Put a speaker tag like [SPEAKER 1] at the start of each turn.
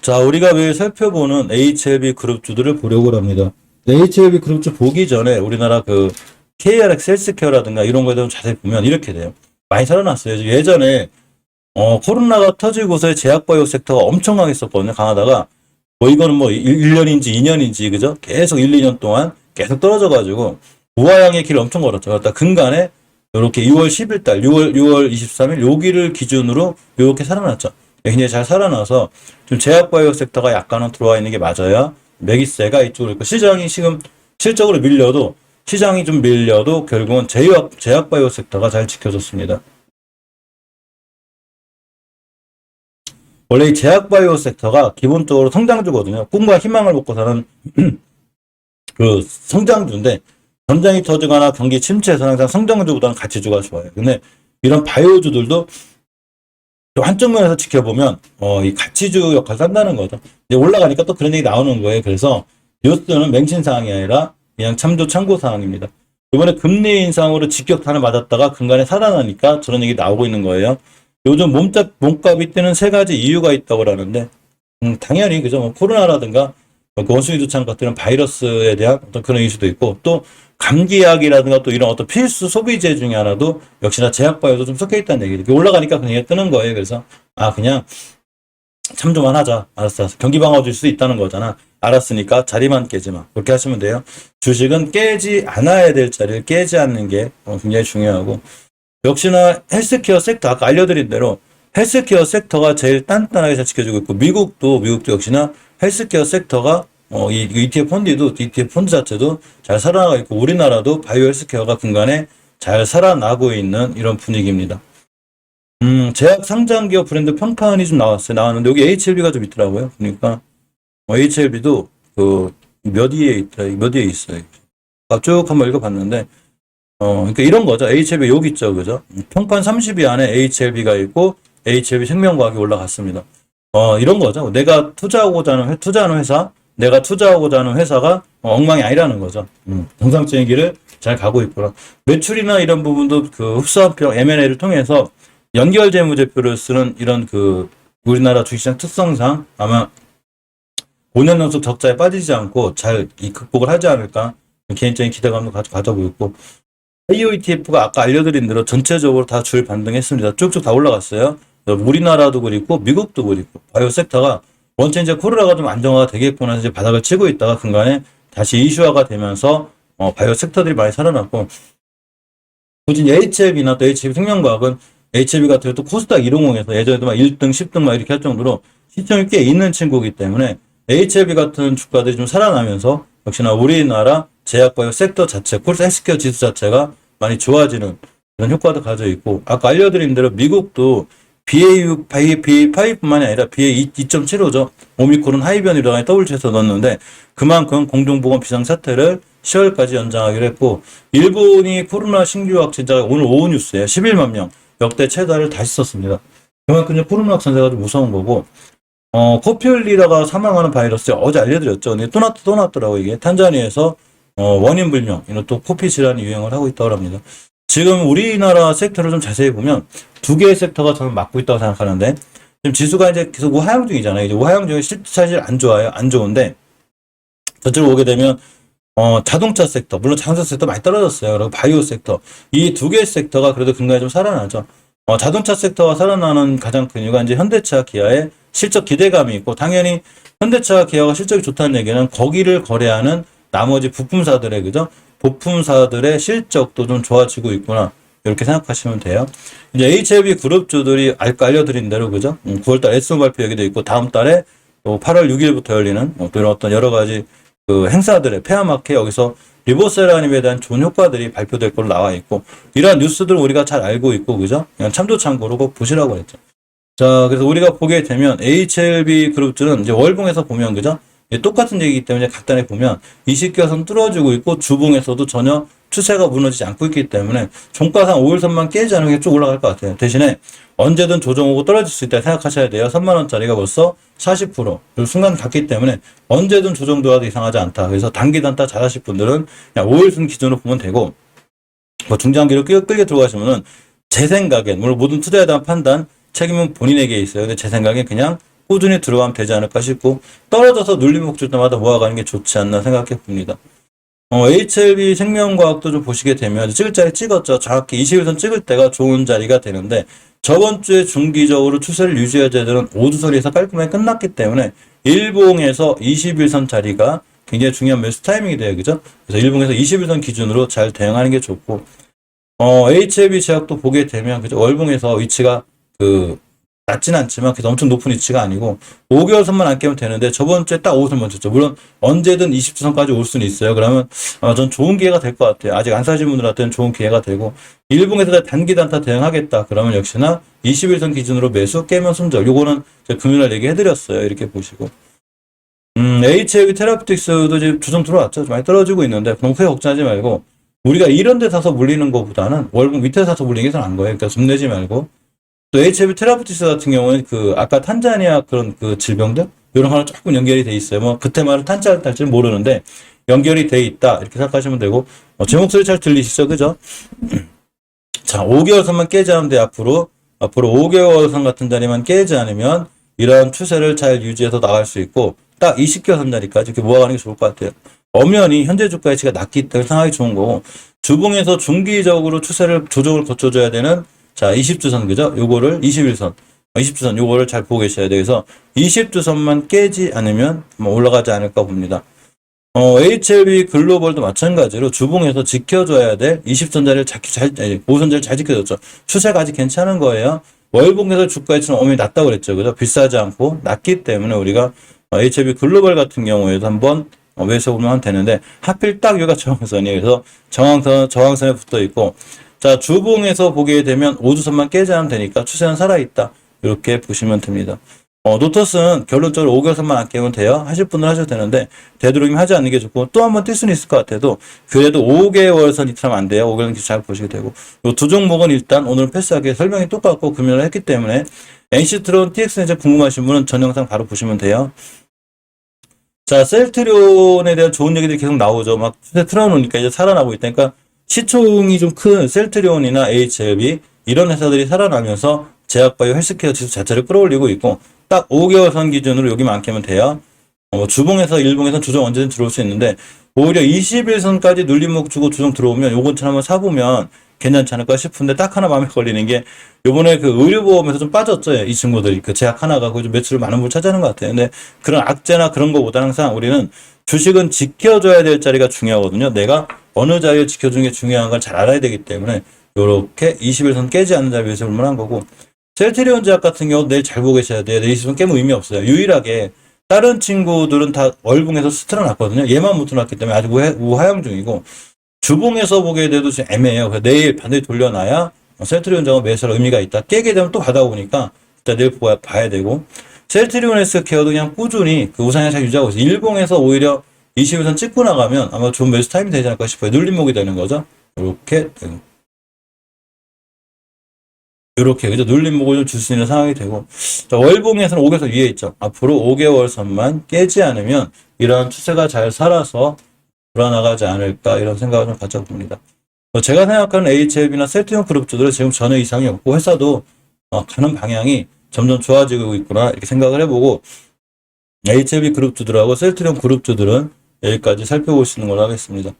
[SPEAKER 1] 자, 우리가 매일 살펴보는 HLB 그룹주들을 보려고 합니다. HLB 그룹주 보기 전에 우리나라 그 KRX 헬스케어라든가 이런 거에 대해서 자세히 보면 이렇게 돼요. 많이 살아났어요. 예전에 코로나가 터지고서의 제약바이오 섹터가 엄청 강했었거든요. 강하다가 이거는 1년인지 2년인지 그죠? 계속 1, 2년 동안 계속 떨어져가지고 우하향의 길을 엄청 걸었죠. 그러다 근간에 이렇게 6월 10일 달, 6월 23일 여기를 기준으로 이렇게 살아났죠. 굉장히 잘 살아나서 좀 제약바이오 섹터가 약간은 들어와 있는 게 맞아야 매기세가 이쪽으로 있고 시장이 지금 실적으로 밀려도 시장이 좀 밀려도 결국은 제약바이오 섹터가 잘 지켜졌습니다. 원래 이 제약바이오 섹터가 기본적으로 성장주거든요. 꿈과 희망을 먹고 사는 그 성장주인데 전쟁이 터지거나 경기 침체에서 항상 성장주보다는 가치주가 좋아요. 근데 이런 바이오주들도 한쪽 면에서 지켜보면 이 가치주 역할을 한다는 거죠. 이제 올라가니까 또 그런 얘기 나오는 거예요. 그래서 뉴스는 맹신 사항이 아니라 그냥 참고 사항입니다. 이번에 금리 인상으로 직격탄을 맞았다가 근간에 살아나니까 저런 얘기 나오고 있는 거예요. 요즘 몸값이 뛰는 세 가지 이유가 있다고 하는데 당연히 그죠. 코로나라든가 원숭이 두창 같은 바이러스에 대한 어떤 그런 이슈도 있고 또 감기약이라든가 또 이런 어떤 필수 소비재 중에 하나도 역시나 제약바이오도 좀 섞여 있다는 얘기죠. 올라가니까 그냥 뜨는 거예요. 그래서 그냥 참조만 하자. 알았어. 경기 방어줄 수 있다는 거잖아. 알았으니까 자리만 깨지 마. 그렇게 하시면 돼요. 주식은 깨지 않아야 될 자리를 깨지 않는 게 굉장히 중요하고 역시나 헬스케어 섹터 아까 알려드린 대로 헬스케어 섹터가 제일 단단하게 잘 지켜주고 있고 미국도 역시나 헬스케어 섹터가 이 ETF 펀드 자체도 잘 살아나고 있고 우리나라도 바이오 헬스케어가 근간에 잘 살아나고 있는 이런 분위기입니다. 제약 상장 기업 브랜드 평판이 좀 나왔는데 여기 HLB가 좀 있더라고요. 그러니까 HLB도 몇 위에 있어요. 쭉 한번 읽어봤는데 그러니까 이런 거죠. HLB 여기 있죠, 그죠? 평판 30위 안에 HLB가 있고 HLB 생명과학이 올라갔습니다. 이런 거죠. 내가 투자하고자 하는 회사가 엉망이 아니라는 거죠. 정상적인 길을 잘 가고 있구나. 매출이나 이런 부분도 그 흡수합병 M&A를 통해서 연결 재무제표를 쓰는 이런 우리나라 주식시장 특성상 아마 5년 연속 적자에 빠지지 않고 잘 극복을 하지 않을까 개인적인 기대감도 가져보고 있고 바이오 ETF가 아까 알려드린 대로 전체적으로 다 줄 반등했습니다. 쭉쭉 다 올라갔어요. 우리나라도 그렇고 미국도 그렇고 바이오 섹터가 원체 이제 코로나가 좀 안정화가 되겠구나 이제 바닥을 치고 있다가 근간에 다시 이슈화가 되면서 바이오 섹터들이 많이 살아났고 굳이 HLB나 또 HLB 생명과학은 HLB 같은 경우 또 코스닥 150에서 예전에도 1등, 10등 이렇게 할 정도로 시청이 꽤 있는 친구이기 때문에 HLB 같은 주가들이 좀 살아나면서 역시나 우리나라 제약바이오 섹터 자체, 헬스케어 지수 자체가 많이 좋아지는 그런 효과도 가져 있고 아까 알려드린 대로 미국도 BA5뿐만이 아니라 BA2.75죠. 오미크론 하이변이라고 WHO에서 넣었는데 그만큼 공중보건 비상사태를 10월까지 연장하기로 했고 일본이 코로나 신규 확진자가 오늘 오후 뉴스에 11만 명 역대 최다를 다시 썼습니다. 그만큼 코로나 확산세가 좀 무서운 거고 코피 흘리다가 사망하는 바이러스 어제 알려드렸죠. 근데 또 났더라고 이게 탄자니아에서 원인 불명 이런 또 코피 질환이 유행을 하고 있다고 합니다. 지금 우리나라 섹터를 좀 자세히 보면 두 개의 섹터가 저는 맡고 있다고 생각하는데 지금 지수가 이제 계속 우하향 중이잖아요. 이제 우하향 중에 사실 안 좋아요. 안 좋은데 저쪽으로 오게 되면 자동차 섹터 물론 자동차 섹터 많이 떨어졌어요. 그리고 바이오 섹터 이 두 개의 섹터가 그래도 근간에 좀 살아나죠. 자동차 섹터가 살아나는 가장 큰 이유가 이제 현대차 기아의 실적 기대감이 있고 당연히 현대차 기아가 실적이 좋다는 얘기는 거기를 거래하는 나머지 부품사들의 그죠? 부품사들의 실적도 좀 좋아지고 있구나. 이렇게 생각하시면 돼요. 이제 HLB 그룹주들이 아까 알려드린 대로 그죠? 9월달 S 발표 얘기도 있고 다음 달에 또 8월 6일부터 열리는 또 이런 어떤 여러 가지 행사들의 페어마켓 여기서 리보세라님에 대한 좋은 효과들이 발표될 걸로 나와 있고 이러한 뉴스들을 우리가 잘 알고 있고 그죠? 그냥 참고로 꼭 보시라고 했죠. 자, 그래서 우리가 보게 되면 HLB 그룹주는 이제 월봉에서 보면 그죠? 똑같은 얘기이기 때문에 간단히 보면 20개선 뚫어지고 있고 주봉에서도 전혀 추세가 무너지지 않고 있기 때문에 종가상 5일선만 깨지 않으면 쭉 올라갈 것 같아요. 대신에 언제든 조정 오고 떨어질 수 있다 생각하셔야 돼요. 3만원짜리가 벌써 40% 순간 갔기 때문에 언제든 조정도와도 이상하지 않다. 그래서 단기 단타 잘하실 분들은 그냥 5일선 기준으로 보면 되고 중장기로 끌게 들어가시면은 제 생각엔 물론 모든 투자에 대한 판단 책임은 본인에게 있어요. 근데 제 생각엔 그냥 꾸준히 들어가면 되지 않을까 싶고, 떨어져서 눌림목 줄 때마다 모아가는 게 좋지 않나 생각해 봅니다. HLB 생명과학도 좀 보시게 되면 찍을 자리 찍었죠. 정확히 21선 찍을 때가 좋은 자리가 되는데, 저번 주에 중기적으로 추세를 유지해야 되는 5주선에서 깔끔하게 끝났기 때문에 일봉에서 21선 자리가 굉장히 중요한 매수 타이밍이 돼요. 그죠? 그래서 일봉에서 21선 기준으로 잘 대응하는 게 좋고, HLB 제약도 보게 되면, 그죠? 월봉에서 위치가 낮진 않지만 그래서 엄청 높은 위치가 아니고 5개월 선만 안 깨면 되는데 저번 주에 딱 5선 먼쳤죠. 물론 언제든 20주선까지 올 수는 있어요. 그러면 전 좋은 기회가 될 것 같아요. 아직 안 사신 분들한테는 좋은 기회가 되고, 일봉에서 단기 단타 대응하겠다 그러면 역시나 21선 기준으로 매수 깨면 손절, 요거는 제가 금요일날 얘기해드렸어요. 이렇게 보시고, HLB 테라피틱스도 이제 조정 들어왔죠. 많이 떨어지고 있는데 너무 크게 걱정하지 말고, 우리가 이런 데 사서 물리는 것보다는 월봉 밑에 사서 물리는 게 더 나은 거예요. 그러니까 숨내지 말고. 또 HLB 테라피틱스 같은 경우는 아까 탄자니아 그런 질병들, 이런 거랑 조금 연결이 돼 있어요. 뭐, 그때 말은 탄자를 탈지는 모르는데, 연결이 돼 있다. 이렇게 생각하시면 되고, 제 목소리 잘 들리시죠? 그죠? 자, 5개월 선만 깨지 않으면 돼, 앞으로 5개월 선 같은 자리만 깨지 않으면, 이런 추세를 잘 유지해서 나갈 수 있고, 딱 20개월 선 자리까지 이렇게 모아가는 게 좋을 것 같아요. 엄연히 현재 주가 가치가 낮기 때문에 상황이 좋은 거고, 주봉에서 중기적으로 추세를 조정을 거쳐줘야 되는, 자, 20주선, 그죠? 요거를 21선, 20주선, 요거를 잘 보고 계셔야 돼요. 그래서 20주선만 깨지 않으면 올라가지 않을까 봅니다. HLB 글로벌도 마찬가지로 주봉에서 지켜줘야 될 20선자리를 5선자리를 잘 지켜줬죠. 추세가 아직 괜찮은 거예요. 월봉에서 주가에서는 엄연히 낮다고 그랬죠. 그죠? 비싸지 않고 낮기 때문에 우리가 HLB 글로벌 같은 경우에도 한번 매수해보면 되는데, 하필 딱 여기가 저항선이에요. 그래서 저항선에 붙어 있고, 자, 주봉에서 보게 되면 5주선만 깨지 않으면 되니까 추세는 살아있다. 이렇게 보시면 됩니다. 노터스는 결론적으로 5개월선만 안 깨면 돼요. 하실 분은 하셔도 되는데, 되도록이면 하지 않는 게 좋고, 또 한 번 뛸 수는 있을 것 같아도, 그래도 5개월선 이틀하면 안 돼요. 5개월선 잘 보시게 되고. 요 두 종목은 일단 오늘 패스하게 설명이 똑같고 금연을 했기 때문에, NC트론 TX는 이제 궁금하신 분은 전 영상 바로 보시면 돼요. 자, 셀트리온에 대한 좋은 얘기들이 계속 나오죠. 막 추세 틀어놓으니까 이제 살아나고 있다니까, 시총이 좀 큰 셀트리온이나 HLB 이런 회사들이 살아나면서 제약바이오 헬스케어 지수 자체를 끌어올리고 있고, 딱 5개월 선 기준으로 여기만 안 깨면 돼요. 주봉에서 일봉에서 조정 언제든 들어올 수 있는데, 오히려 21선까지 눌림목 주고 조정 들어오면 요건 한번 사보면 괜찮지 않을까 싶은데, 딱 하나 마음에 걸리는 게 요번에 의료보험에서 좀 빠졌죠. 이 친구들이 제약 하나가 좀 매출을 많은 걸 차지하는 것 같아요. 근데 그런 악재나 그런 거보다 항상 우리는 주식은 지켜줘야 될 자리가 중요하거든요. 내가 어느 자리를 지켜주는 게 중요한 걸 잘 알아야 되기 때문에 요렇게 21선 깨지 않는 자리 위해서 볼만한 거고, 셀트리온 제약 같은 경우 내일 잘 보고 계셔야 돼요. 내일 20선 깨면 의미 없어요. 유일하게 다른 친구들은 다 월봉에서 스트를 났거든요. 얘만 못 틀어놨기 때문에 아직 우하향 중이고, 주봉에서 보게 돼도 좀 애매해요. 그래서 내일 반드시 돌려놔야 셀트리온 제약은 매수할 의미가 있다. 깨게 되면 또 받아오니까 일단 내일 봐야 되고, 셀트리온 헬스케어도 그냥 꾸준히 우상향 잘 유지하고 있어요. 일봉에서 오히려 21선 찍고 나가면 아마 좋은 매수 타임이 되지 않을까 싶어요. 눌림목이 되는 거죠. 이렇게 그죠? 눌림목을 좀 줄 수 있는 상황이 되고, 자, 월봉에서는 5개월 위에 있죠. 앞으로 5개월 선만 깨지 않으면 이러한 추세가 잘 살아서 돌아나가지 않을까, 이런 생각을 좀 가져봅니다. 제가 생각하는 HLB나 셀트리온 그룹주들은 지금 전혀 이상이 없고, 회사도 가는 방향이 점점 좋아지고 있구나, 이렇게 생각을 해보고, HLB 그룹주들하고 셀트리온 그룹주들은 여기까지 살펴보시는 걸로 하겠습니다.